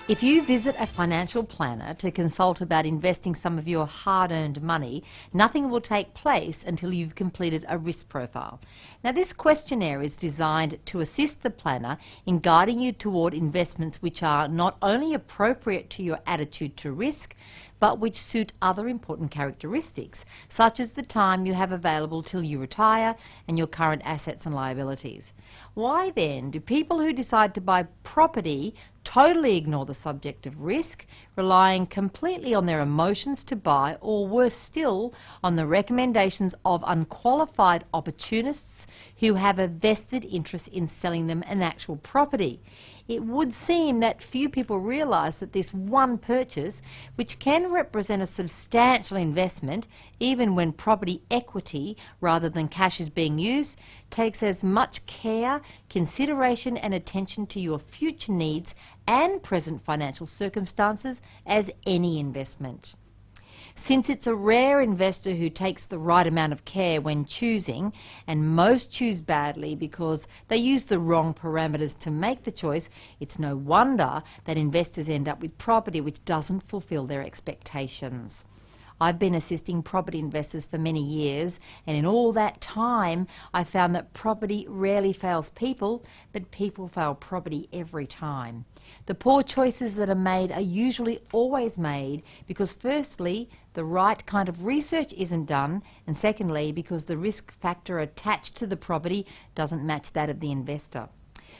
If you visit a financial planner to consult about investing some of your hard-earned money, nothing will take place until you've completed a risk profile. Now, this questionnaire is designed to assist the planner in guiding you toward investments which are not only appropriate to your attitude to risk, but which suit other important characteristics, such as the time you have available till you retire and your current assets and liabilities. Why then do people who decide to buy property totally ignore the subject of risk, relying completely on their emotions to buy, or worse still, on the recommendations of unqualified opportunists who have a vested interest in selling them an actual property? It would seem that few people realise that this one purchase, which can represent a substantial investment, even when property equity rather than cash is being used, takes as much care, consideration and attention to your future needs and present financial circumstances as any investment. Since it's a rare investor who takes the right amount of care when choosing, and most choose badly because they use the wrong parameters to make the choice, it's no wonder that investors end up with property which doesn't fulfill their expectations. I've been assisting property investors for many years, and in all that time I found that property rarely fails people, but people fail property every time. The poor choices that are made are usually always made because, firstly, the right kind of research isn't done, and secondly, because the risk factor attached to the property doesn't match that of the investor.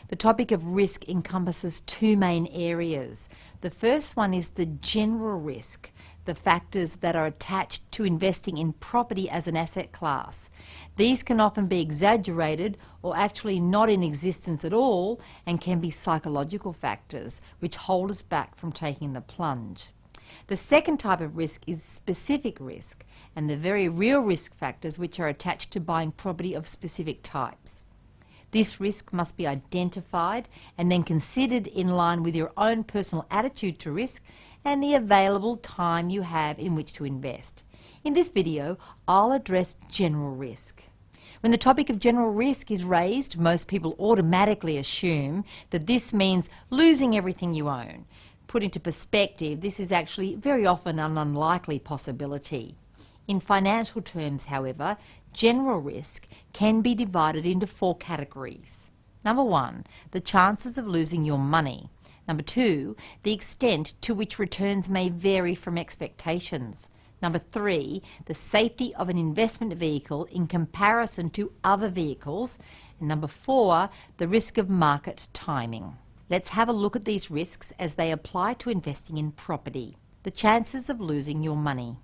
The topic of risk encompasses two main areas. The first one is the general risk, the factors that are attached to investing in property as an asset class. These can often be exaggerated or actually not in existence at all, and can be psychological factors which hold us back from taking the plunge. The second type of risk is specific risk, and the very real risk factors which are attached to buying property of specific types. This risk must be identified and then considered in line with your own personal attitude to risk and the available time you have in which to invest. In this video, I'll address general risk. When the topic of general risk is raised, most people automatically assume that this means losing everything you own. Put into perspective, this is actually very often an unlikely possibility. In financial terms, however, general risk can be divided into four categories. Number one, the chances of losing your money. Number two, the extent to which returns may vary from expectations. Number three, the safety of an investment vehicle in comparison to other vehicles. And number four, the risk of market timing. Let's have a look at these risks as they apply to investing in property. The chances of losing your money.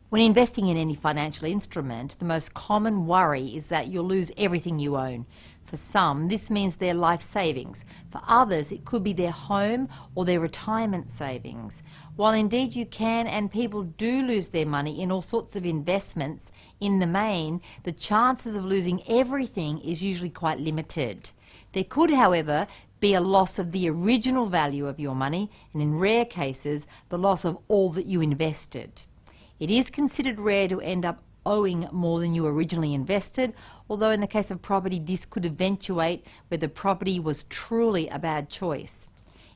When investing in any financial instrument, the most common worry is that you'll lose everything you own. For some, this means their life savings. For others, it could be their home or their retirement savings. While indeed you can and people do lose their money in all sorts of investments, in the main, the chances of losing everything is usually quite limited. There could, however, be a loss of the original value of your money, and in rare cases, the loss of all that you invested. It is considered rare to end up owing more than you originally invested, although in the case of property this could eventuate where the property was truly a bad choice.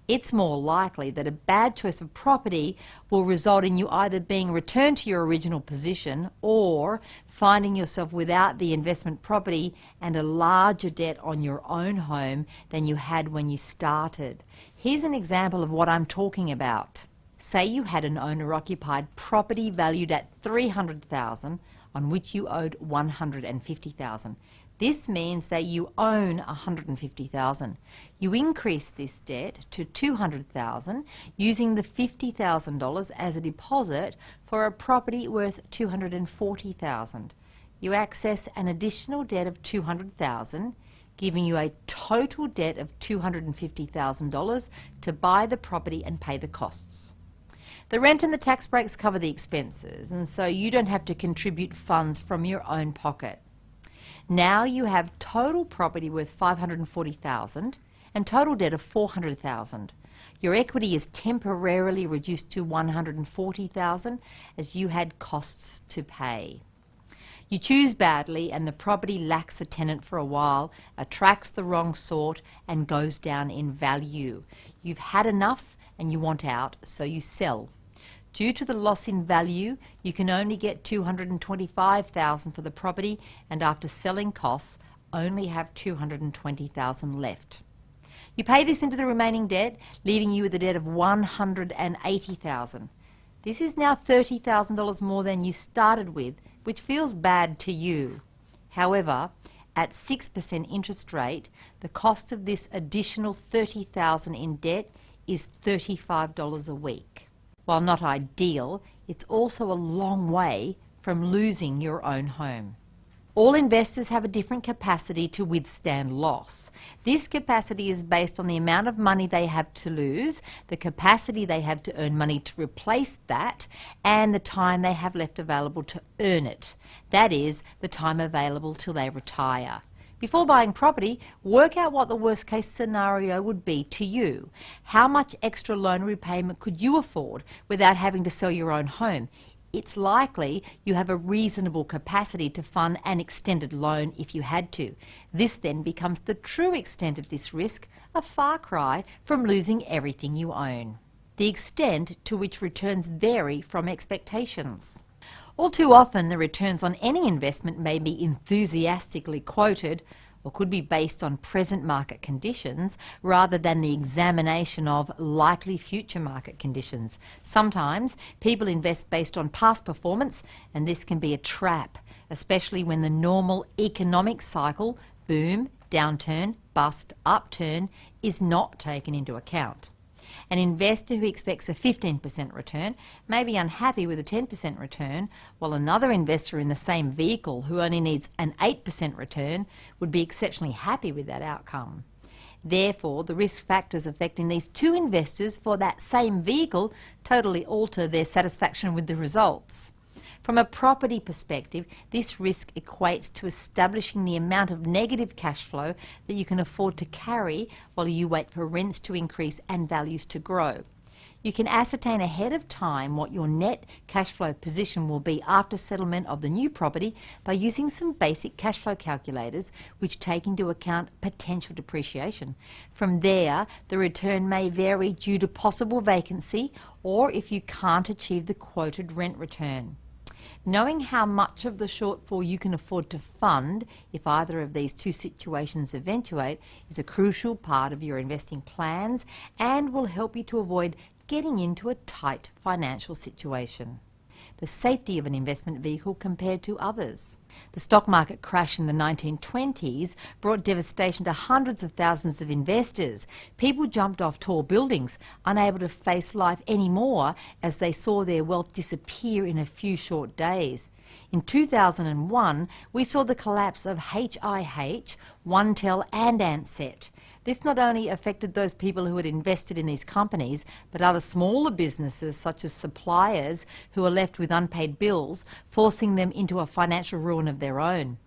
It's more likely that a bad choice of property will result in you either being returned to your original position or finding yourself without the investment property and a larger debt on your own home than you had when you started. Here's an example of what I'm talking about. Say you had an owner-occupied property valued at $300,000 on which you owed $150,000. This means that you own $150,000. You increase this debt to $200,000 using the $50,000 as a deposit for a property worth $240,000. You access an additional debt of $200,000, giving you a total debt of $250,000 to buy the property and pay the costs. The rent and the tax breaks cover the expenses, and so you don't have to contribute funds from your own pocket. Now you have total property worth $540,000 and total debt of $400,000. Your equity is temporarily reduced to $140,000 as you had costs to pay. You choose badly and the property lacks a tenant for a while, attracts the wrong sort and goes down in value. You've had enough and you want out, so you sell. Due to the loss in value, you can only get $225,000 for the property and after selling costs only have $220,000 left. You pay this into the remaining debt, leaving you with a debt of $180,000. This is now $30,000 more than you started with, which feels bad to you. However, at 6% interest rate, the cost of this additional $30,000 in debt is $35 a week. While not ideal, it's also a long way from losing your own home. All investors have a different capacity to withstand loss. This capacity is based on the amount of money they have to lose, the capacity they have to earn money to replace that, and the time they have left available to earn it. That is, the time available till they retire. Before buying property, work out what the worst case scenario would be to you. How much extra loan repayment could you afford without having to sell your own home? It's likely you have a reasonable capacity to fund an extended loan if you had to. This then becomes the true extent of this risk, a far cry from losing everything you own. The extent to which returns vary from expectations. All too often, the returns on any investment may be enthusiastically quoted or could be based on present market conditions rather than the examination of likely future market conditions. Sometimes people invest based on past performance, and this can be a trap, especially when the normal economic cycle, boom, downturn, bust, upturn, is not taken into account. An investor who expects a 15% return may be unhappy with a 10% return, while another investor in the same vehicle who only needs an 8% return would be exceptionally happy with that outcome. Therefore, the risk factors affecting these two investors for that same vehicle totally alter their satisfaction with the results. From a property perspective, this risk equates to establishing the amount of negative cash flow that you can afford to carry while you wait for rents to increase and values to grow. You can ascertain ahead of time what your net cash flow position will be after settlement of the new property by using some basic cash flow calculators which take into account potential depreciation. From there, the return may vary due to possible vacancy or if you can't achieve the quoted rent return. Knowing how much of the shortfall you can afford to fund if either of these two situations eventuate is a crucial part of your investing plans and will help you to avoid getting into a tight financial situation. The safety of an investment vehicle compared to others. The stock market crash in the 1920s brought devastation to hundreds of thousands of investors. People jumped off tall buildings, unable to face life anymore as they saw their wealth disappear in a few short days. In 2001, we saw the collapse of HIH, OneTel and Ansett. This not only affected those people who had invested in these companies, but other smaller businesses such as suppliers who are left with unpaid bills, forcing them into a financial ruin of their own.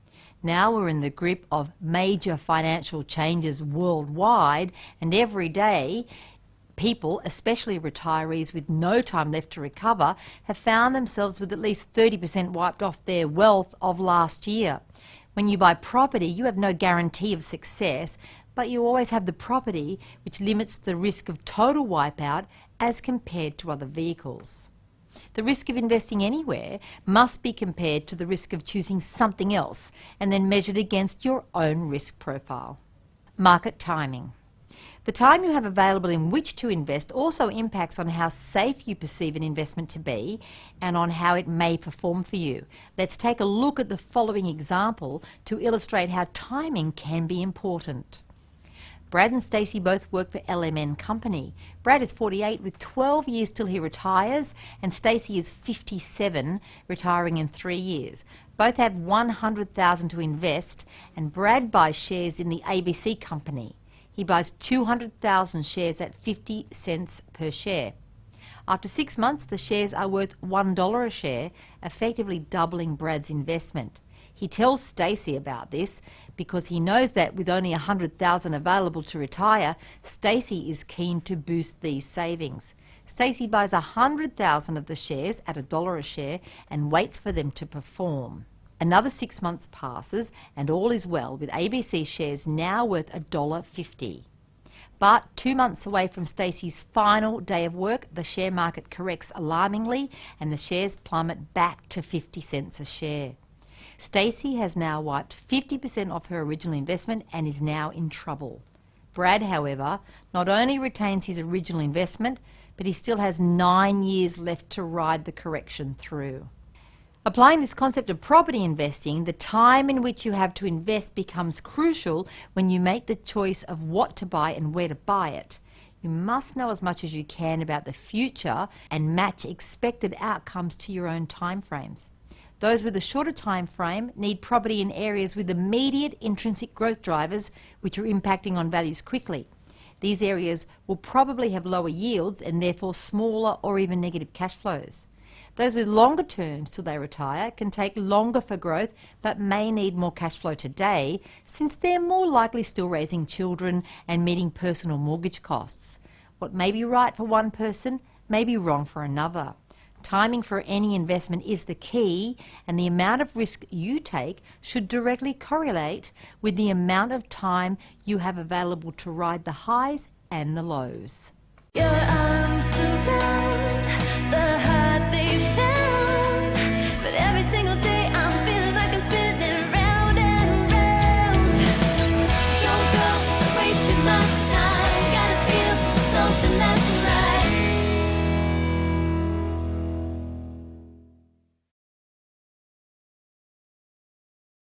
Now we're in the grip of major financial changes worldwide, and every day people, especially retirees with no time left to recover, have found themselves with at least 30% wiped off their wealth of last year. When you buy property, you have no guarantee of success, but you always have the property, which limits the risk of total wipeout as compared to other vehicles. The risk of investing anywhere must be compared to the risk of choosing something else and then measured against your own risk profile. Market timing. The time you have available in which to invest also impacts on how safe you perceive an investment to be and on how it may perform for you. Let's take a look at the following example to illustrate how timing can be important. Brad and Stacey both work for LMN Company. Brad is 48 with 12 years till he retires, and Stacey is 57, retiring in 3 years. Both have $100,000 to invest, and Brad buys shares in the ABC Company. He buys 200,000 shares at 50 cents per share. After 6 months, the shares are worth $1 a share, effectively doubling Brad's investment. He tells Stacey about this because he knows that with only $100,000 available to retire, Stacey is keen to boost these savings. Stacey buys 100,000 of the shares at $1 a share and waits for them to perform. Another 6 months passes and all is well, with ABC shares now worth $1.50. But 2 months away from Stacey's final day of work, the share market corrects alarmingly and the shares plummet back to 50 cents a share. Stacey has now wiped 50% off her original investment and is now in trouble. Brad, however, not only retains his original investment, but he still has 9 years left to ride the correction through. Applying this concept of property investing, the time in which you have to invest becomes crucial when you make the choice of what to buy and where to buy it. You must know as much as you can about the future and match expected outcomes to your own timeframes. Those with a shorter time frame need property in areas with immediate intrinsic growth drivers which are impacting on values quickly. These areas will probably have lower yields and therefore smaller or even negative cash flows. Those with longer terms till they retire can take longer for growth but may need more cash flow today, since they're more likely still raising children and meeting personal mortgage costs. What may be right for one person may be wrong for another. Timing for any investment is the key, and the amount of risk you take should directly correlate with the amount of time you have available to ride the highs and the lows.